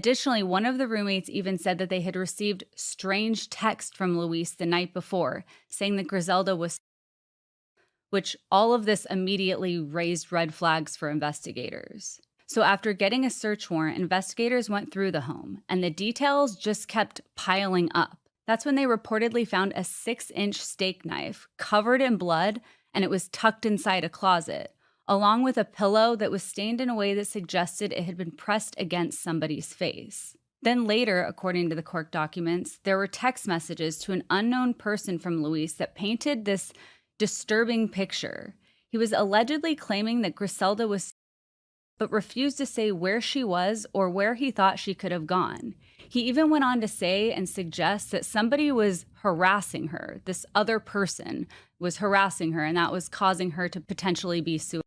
Additionally, one of the roommates even said that they had received strange text from Luis the night before saying that Griselda was, which all of this immediately raised red flags for investigators. So after getting a search warrant, investigators went through the home, and the details just kept piling up. That's when they reportedly found a 6-inch steak knife covered in blood, and it was tucked inside a closet, along with a pillow that was stained in a way that suggested it had been pressed against somebody's face. Then later, according to the court documents, there were text messages to an unknown person from Luis that painted this disturbing picture. He was allegedly claiming that Griselda was, but refused to say where she was or where he thought she could have gone. He even went on to say and suggest that somebody was harassing her. This other person was harassing her, and that was causing her to potentially be suicidal.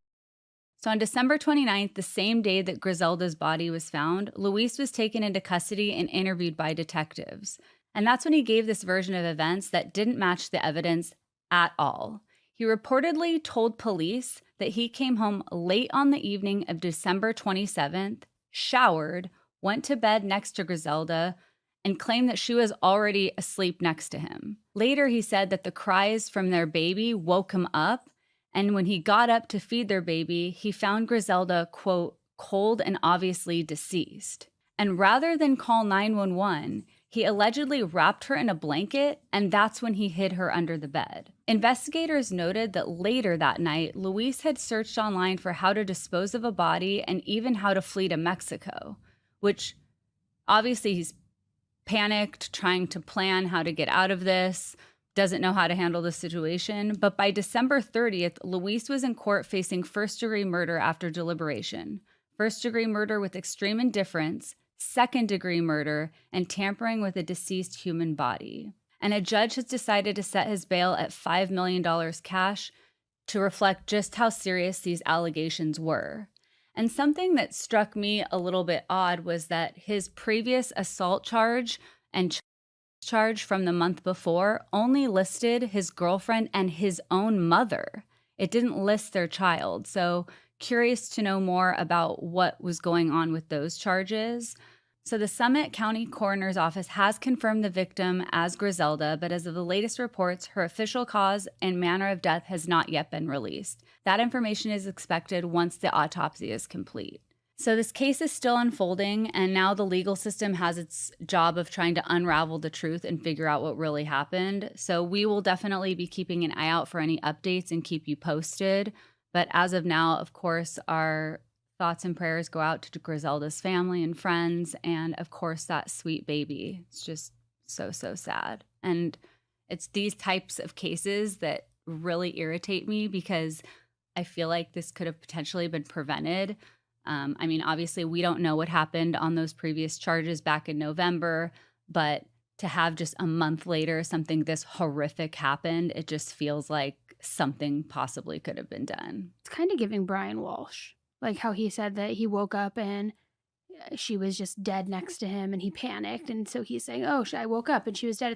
So on December 29th, the same day that Griselda's body was found, Luis was taken into custody and interviewed by detectives. And that's when he gave this version of events that didn't match the evidence at all. He reportedly told police that he came home late on the evening of December 27th, showered, went to bed next to Griselda, and claimed that she was already asleep next to him. Later, he said that the cries from their baby woke him up, and when he got up to feed their baby, he found Griselda, quote, cold and obviously deceased. And rather than call 911, he allegedly wrapped her in a blanket, and that's when he hid her under the bed. Investigators noted that later that night, Luis had searched online for how to dispose of a body and even how to flee to Mexico, which obviously he's panicked, trying to plan how to get out of this, doesn't know how to handle the situation. But by December 30th, Luis was in court facing first-degree murder after deliberation, first-degree murder with extreme indifference, second-degree murder, and tampering with a deceased human body. And a judge has decided to set his bail at $5 million cash to reflect just how serious these allegations were. And something that struck me a little bit odd was that his previous assault charge and charge from the month before only listed his girlfriend and his own mother. It didn't list their child. So curious to know more about what was going on with those charges. So the Summit County Coroner's Office has confirmed the victim as Griselda, but as of the latest reports, her official cause and manner of death has not yet been released. That information is expected once the autopsy is complete. So this case is still unfolding, and now the legal system has its job of trying to unravel the truth and figure out what really happened. So we will definitely be keeping an eye out for any updates and keep you posted. But as of now, of course, our thoughts and prayers go out to Griselda's family and friends, and of course, that sweet baby. It's just so, so sad. And it's these types of cases that really irritate me because I feel like this could have potentially been prevented. I mean, obviously, we don't know what happened on those previous charges back in November, but to have just a month later something this horrific happened, it just feels like something possibly could have been done. It's kind of giving Brian Walsh, like how he said that he woke up and she was just dead next to him and he panicked. And so he's saying, oh, I woke up and she was dead.